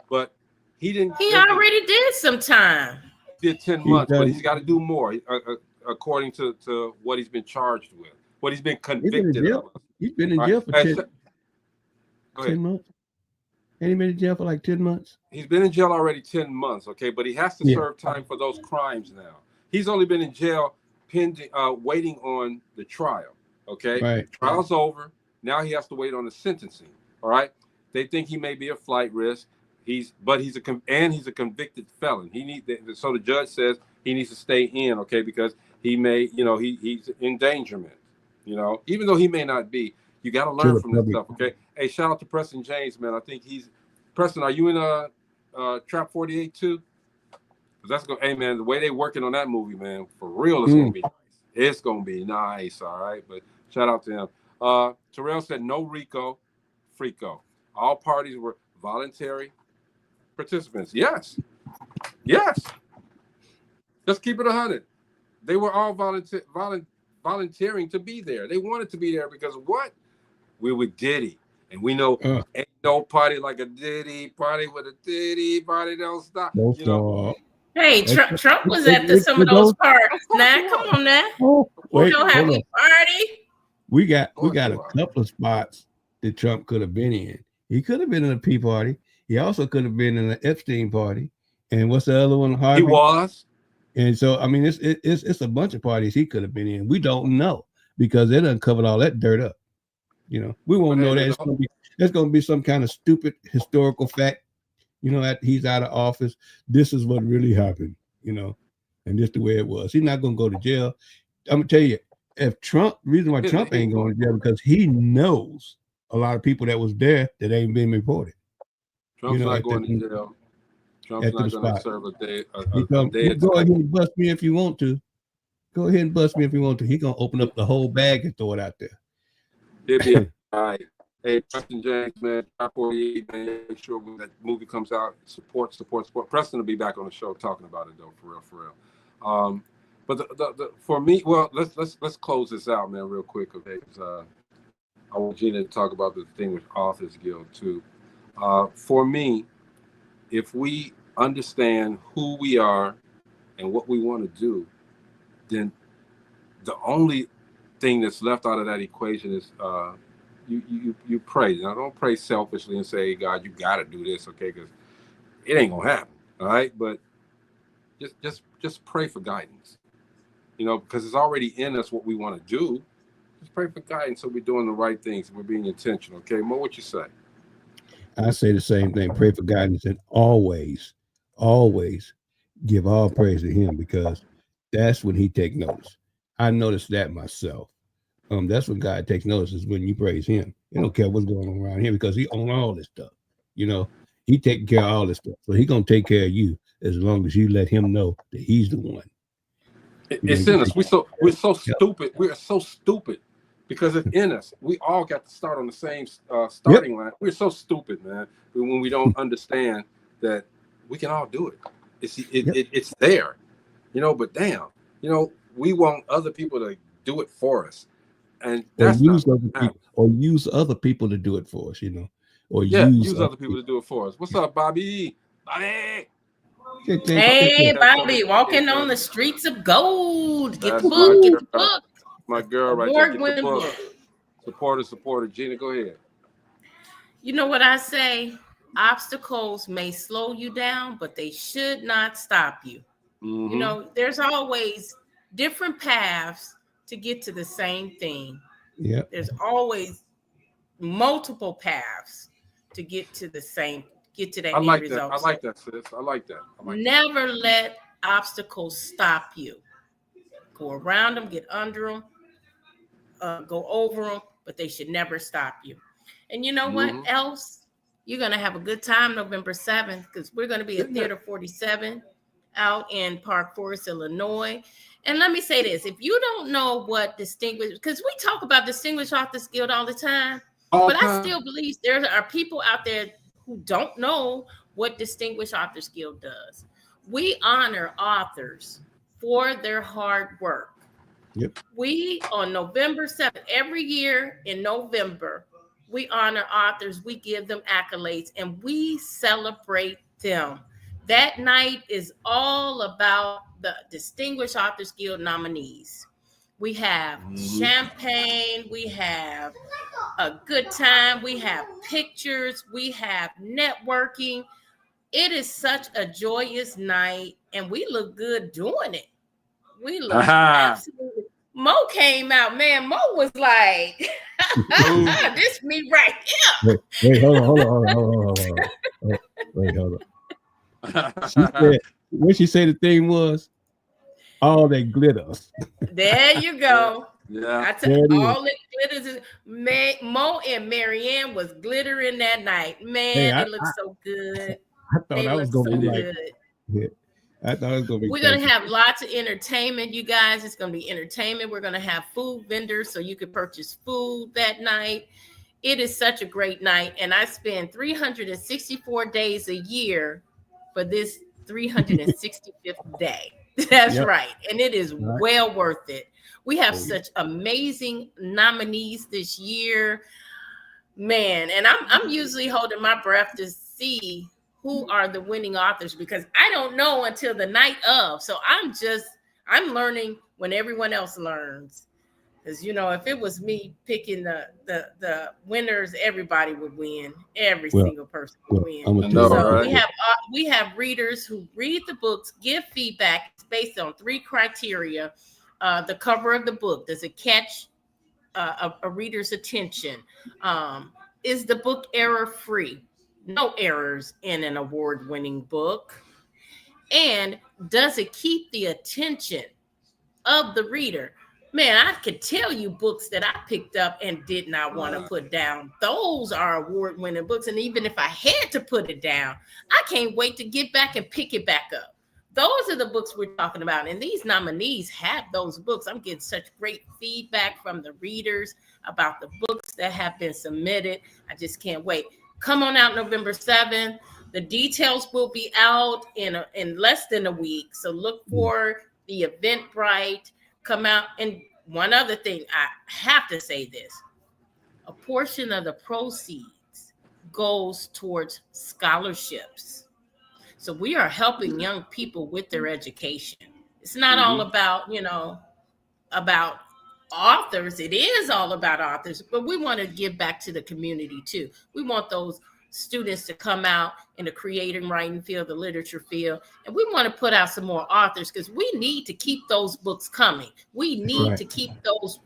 but he didn't. He already did some time. He did 10 months, but he's got to do more. According to what he's been charged with, what he's been convicted of. He's been in jail for 10 months. And he been in jail for like 10 months. He's been in jail already 10 months, okay? But he has to serve time for those crimes now. He's only been in jail pending, waiting on the trial. Okay, Right. Trial's over. Now he has to wait on the sentencing. All right. They think he may be a flight risk. He's a convicted felon. So the judge says he needs to stay in, okay, because he may, he's endangerment, even though he may not be. You got to learn from this stuff, okay? Hey, shout out to Preston James, man. I think Preston, are you in Trap 48 too? That's going. Hey, man, the way they working on that movie, man, for real, it's gonna be nice. It's gonna be nice, all right. But shout out to him. Terrell said no RICO, FRICO. All parties were voluntary participants. Yes. Let's keep it 100. They were all volunteering to be there. They wanted to be there because what? We were Diddy, and we know ain't no party like a Diddy party with a Diddy party don't stop. Hey, Trump was at some of those parties. Now, come on now. Wait, don't have any party. We got a couple of spots that Trump could have been in. He could have been in a P party. He also could have been in an Epstein party. And what's the other one? Harvey? He was. And so, I mean, it's a bunch of parties he could have been in. We don't know because they done covered all that dirt up. We won't know that. It's going to be some kind of stupid historical fact. He's out of office. This is what really happened, and just the way it was. He's not going to go to jail. I'm going to tell you, reason why Trump ain't going to jail because he knows a lot of people that was there that ain't been reported. Trump's not going to jail. Trump's not going to serve a day. Go ahead and bust me if you want to. Go ahead and bust me if you want to. He's going to open up the whole bag and throw it out there. He'll be all right. Hey, Preston James, man, Top 48, man, make sure when that movie comes out, support. Preston will be back on the show talking about it though, for real. But the for me, well, let's close this out, man, real quick, okay? I want Gina to talk about the Distinguished Authors Guild too. For me, if we understand who we are and what we want to do, then the only thing that's left out of that equation is you pray. Now, don't pray selfishly and say, God, you got to do this, okay? Because it ain't gonna happen, all right? But just pray for guidance, because it's already in us what we want to do. Just pray for guidance so we're doing the right things and we're being intentional, okay? Mo, what you say? I say the same thing. Pray for guidance and always give all praise to him because that's when he take notice. I noticed that myself. That's when God takes notice is when you praise him. He don't care what's going on around here because he owns all this stuff. He taking care of all this stuff. So he gonna take care of you as long as you let him know that he's the one. It's in us. We're so stupid. We're so stupid because it's in us. We all got to start on the same starting line. We're so stupid, man. When we don't understand that we can all do it. It's there, But damn, we want other people to do it for us. And that's use other people to do it for us, or use other people to do it for us. What's up, Bobby? Bobby. Hey, Bobby, walking on the streets of gold. Get the book. Get the book. My girl, right there. Get the book. Supporter. Gina, go ahead. You know what I say? Obstacles may slow you down, but they should not stop you. Mm-hmm. There's always different paths to get to the same thing. Yeah. There's always multiple paths to get to that end result. I like that, sis. I like that. Never let obstacles stop you. Go around them, get under them, go over them, but they should never stop you. And you know what else? You're going to have a good time November 7th because we're going to be at Theater 47 out in Park Forest, Illinois. And let me say this, if you don't know what because we talk about Distinguished Authors Guild all the time, I still believe there are people out there who don't know what Distinguished Authors Guild does. We honor authors for their hard work. Yep. We, on November 7th, every year in November, we honor authors, we give them accolades, and we celebrate them. That night is all about the Distinguished Authors Guild nominees. We have champagne, we have a good time, we have pictures, we have networking. It is such a joyous night, and we look good doing it. We look absolutely. Mo came out, man. Mo was like, this me right here. Wait, hold on. Wait, hold on. She said, what she said the thing was, all that glitters. There you go. Yeah. I tell you, all the glitters is Mo and Marianne was glittering that night. Man, it looked so good. I thought I was gonna be like, yeah, I thought it was gonna be. We're gonna have lots of entertainment, you guys. It's gonna be entertainment. We're gonna have food vendors so you can purchase food that night. It is such a great night, and I spend 364 days a year for this 365th day. That's right, and it is well worth it. We have such amazing nominees this year, man. And I'm usually holding my breath to see who are the winning authors because I don't know until the night of. So I'm learning when everyone else learns. Because if it was me picking the winners, everybody would win. Every single person would win. So we have readers who read the books, give feedback. It's based on 3 criteria. The cover of the book, does it catch a reader's attention? Is the book error free? No errors in an award-winning book. And does it keep the attention of the reader? Man, I could tell you books that I picked up and did not want to put down. Those are award-winning books. And even if I had to put it down, I can't wait to get back and pick it back up. Those are the books we're talking about. And these nominees have those books. I'm getting such great feedback from the readers about the books that have been submitted. I just can't wait. Come on out November 7th. The details will be out in less than a week. So look for the Eventbrite. Come out. And one other thing, I have to say this. A portion of the proceeds goes towards scholarships. So we are helping young people with their education. It's not all about, about authors. It is all about authors, but we want to give back to the community too. We want those students to come out in the creative writing field, the literature field, and we want to put out some more authors because we need to keep those books coming. We need to keep those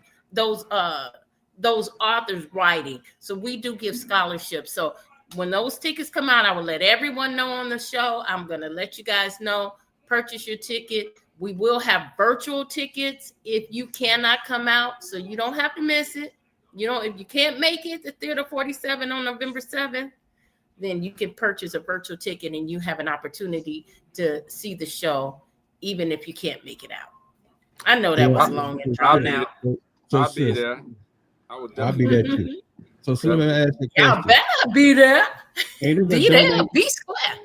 authors writing. So we do give scholarships. So when those tickets come out, I will let everyone know on the show. I'm going to let you guys know, purchase your ticket. We will have virtual tickets if you cannot come out, so you don't have to miss it. If you can't make it to Theater 47 on November 7th, then you can purchase a virtual ticket and you have an opportunity to see the show, even if you can't make it out. I know that was long and drawn out. I'll be there. I'll be there too. So let me ask you a question. Y'all better be there. Be square.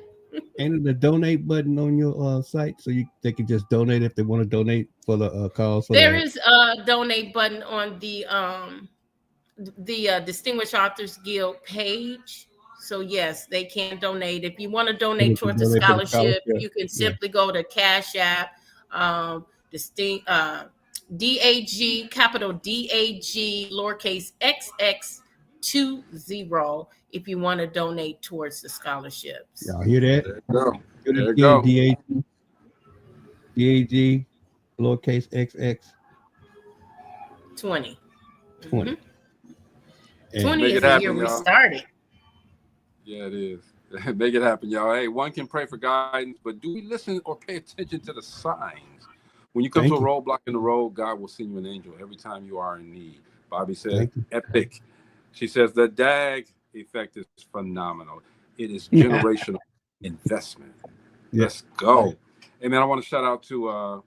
Ain't it a donate button on your site so they can just donate if they want to donate for the cause? There is a donate button on the Distinguished Authors Guild page. So yes, they can donate. If you want to donate towards the scholarship, you can simply go to Cash App, DAG, capital DAG, lowercase XX20, if you want to donate towards the scholarships. Y'all hear that? There you go. DAG, lowercase XX 20. 20 is the year we started. Yeah, it is. Make it happen, y'all. Hey, one can pray for guidance, but do we listen or pay attention to the signs? When you come to a roadblock in the road, God will send you an angel every time you are in need. Bobby said, epic. She says, the DAG effect is phenomenal. It is generational investment. Let's go. Hey, man, I want to shout out to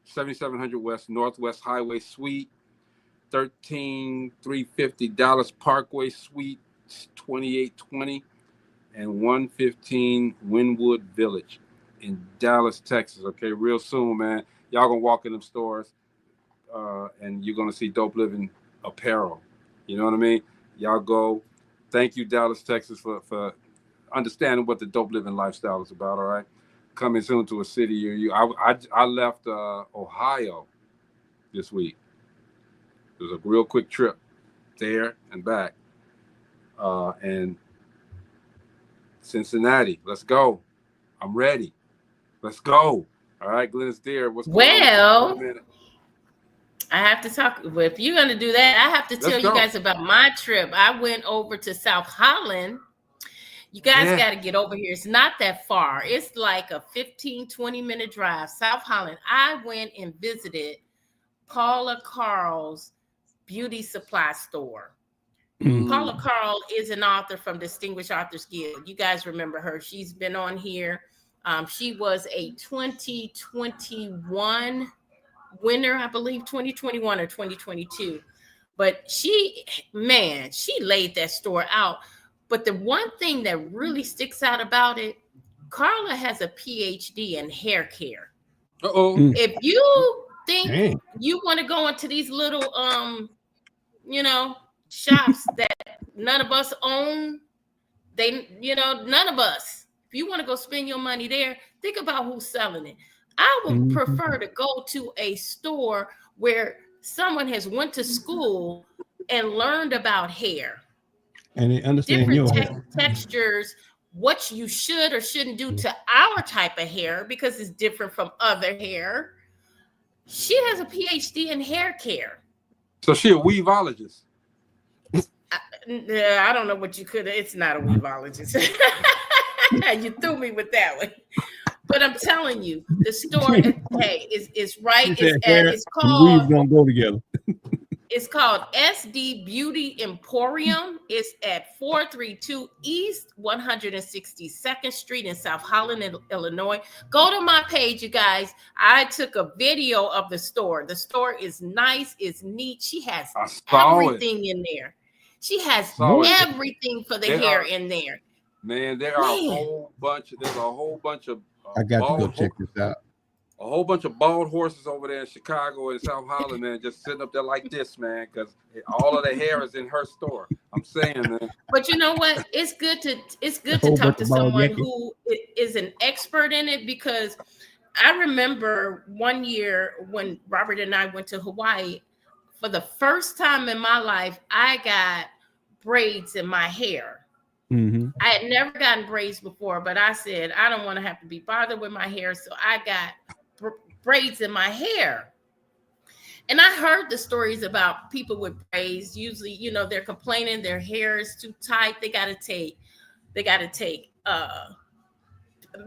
7700 West Northwest Highway Suite, 13350 Dallas Parkway Suite, 2820, and 115 Wynwood Village in Dallas, Texas. Okay, real soon, man. Y'all gonna walk in them stores and you're gonna see Dope Living apparel. You know what I mean? Y'all go. Thank you, Dallas, Texas, for understanding what the Dope Living lifestyle is about. All right, coming soon to a city near you. I left Ohio this week. It was a real quick trip there and back. And Cincinnati, let's go. I'm ready. Let's go. All right, Glennis Deere, what's going on? I have to talk. Well, if you're gonna do that, I have to tell you guys about my trip. I went over to South Holland. You guys got to get over here. It's not that far. It's like a 15-20 minute drive. South Holland. I went and visited Paula Carl's beauty supply store. Paula Carl is an author from Distinguished Authors Guild. You guys remember her. She's been on here. She was a 2021 winner, I believe, 2021 or 2022. But she laid that store out. But the one thing that really sticks out about it, Carla has a PhD in hair care. If you think you want to go into these little shops that none of us own, none of us. If you want to go spend your money there, think about who's selling it. I would prefer to go to a store where someone has went to school and learned about hair. And they understand different textures, what you should or shouldn't do to our type of hair because it's different from other hair. She has a PhD in hair care. So she a weaveologist. I don't know what you could. It's not a weaveologist. You threw me with that one. But I'm telling you, the store is right. It's called. Weaves don't go together. It's called SD Beauty Emporium. It's at 432 East 162nd Street in South Holland, Illinois. Go to my page, you guys. I took a video of the store. The store is nice, it's neat. She has everything in there. She has everything for the hair in there. Man, there's a whole bunch of I got to go check this out. A whole bunch of bald horses over there in Chicago and South Holland, man, just sitting up there like this, man, because all of the hair is in her store. I'm saying, man. But you know what? It's good to talk to someone who is an expert in it, because I remember one year when Robert and I went to Hawaii. For the first time in my life, I got braids in my hair. I had never gotten braids before, but I said, I don't want to have to be bothered with my hair. So I got braids in my hair. And I heard the stories about people with braids. Usually, they're complaining their hair is too tight. They got to take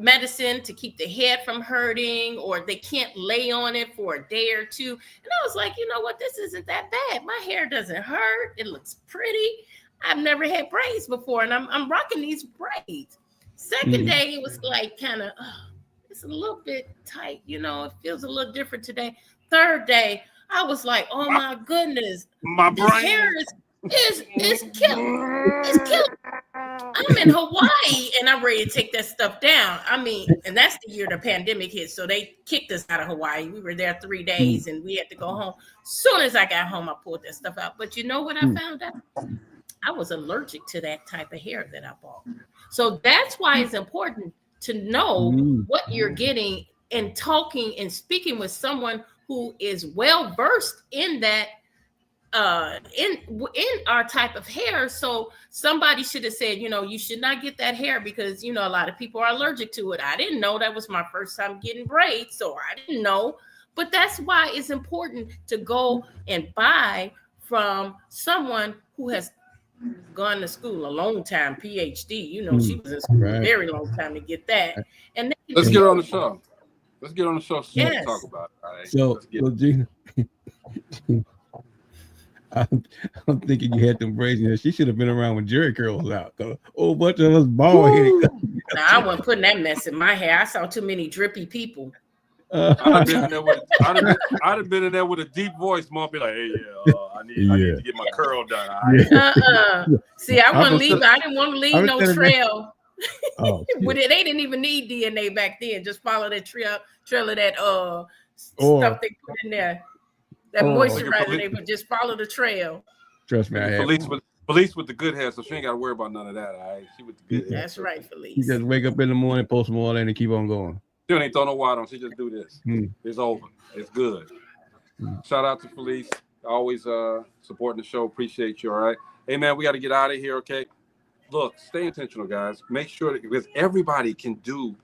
medicine to keep the head from hurting, or they can't lay on it for a day or two. And I was like, you know what? This isn't that bad. My hair doesn't hurt. It looks pretty. I've never had braids before, and I'm rocking these braids. Second day, it was like kind of, it's a little bit tight, it feels a little different today. Third day, I was like, oh my goodness, this hair is killing. It's killing. I'm in Hawaii, and I'm ready to take that stuff down. I mean, and that's the year the pandemic hit, so they kicked us out of Hawaii. We were there 3 days, and we had to go home. Soon as I got home, I pulled that stuff out. But you know what I found out? I was allergic to that type of hair that I bought. So that's why it's important to know what you're getting, and talking and speaking with someone who is well versed in that, in our type of hair. So somebody should have said, you should not get that hair because, a lot of people are allergic to it. I didn't know. That was my first time getting braids, so I didn't know. But that's why it's important to go and buy from someone who has gone to school a long time, PhD. She was in school a very long time to get that. And let's get on the show. Let's get on the show so we can talk about it. All right. So Gina, I'm thinking you had them braids in there. She should have been around when Jerry curls was out. A whole bunch of us bald headed. Nah, I wasn't putting that mess in my hair. I saw too many drippy people. I'd have been in there with a deep voice. Mom be like, "Hey, I need to get my curl done." Right? See, I didn't want to leave no trail. They didn't even need DNA back then. Just follow that trail of that stuff they put in there. That moisturizer, they would just follow the trail. Trust me, Felice with the good hair, so she ain't got to worry about none of that. All right, she with the good hair. That's right, Felice. You just wake up in the morning, post some oil in, and keep on going. She don't even throw no water on. She just do this. It's over. It's good. Shout out to Felice. Always supporting the show. Appreciate you. All right. Hey, man, we got to get out of here. Okay. Look, stay intentional, guys. Make sure that, because everybody can do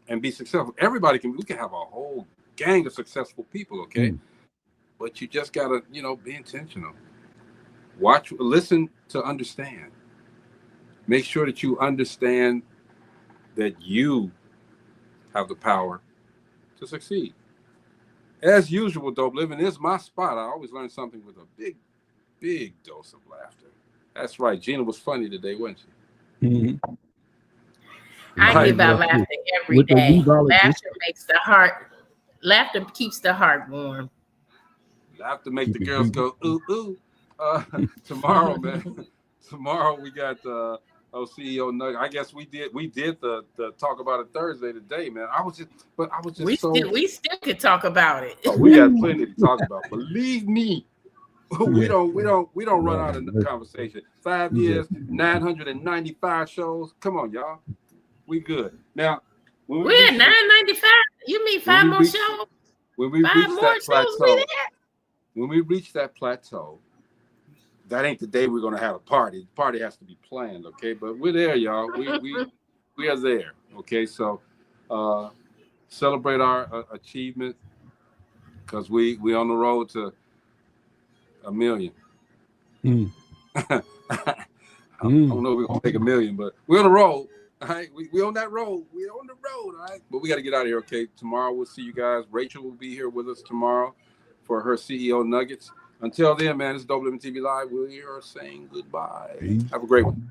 and be successful. We can have a whole gang of successful people. Okay. but you just gotta, be intentional. Watch, listen to understand. Make sure that you understand that you have the power to succeed. As usual, Dope Living is my spot. I always learn something with a big, big dose of laughter. That's right. Gina was funny today, wasn't she? Mm-hmm. I give out laughter every day. Laughter makes the heart. Laughter keeps the heart warm. Laughter make the girls go ooh ooh. Tomorrow, man. Tomorrow we got CEO Nugget. I guess we did the talk about it Thursday today, man. I was just we still could talk about it. Oh, we got plenty to talk about. Believe me, we don't run out of the conversation. 5 years, 995 shows. Come on, y'all. We good. Now we're at 995. You mean 5 more shows? When we reach that plateau, when we reach that plateau, that ain't the day we're gonna have a party. The party has to be planned, okay? But we're there, y'all. We are there, okay? So celebrate our achievement, because we on the road to 1 million. I don't know if we're gonna take 1 million, but we're on the road. All right, we on that road. We on the road, all right. But we got to get out of here, okay? Tomorrow we'll see you guys. Rachel will be here with us tomorrow for her CEO Nuggets. Until then, man, it's DopelivenTV Live. We are saying goodbye. Have a great one.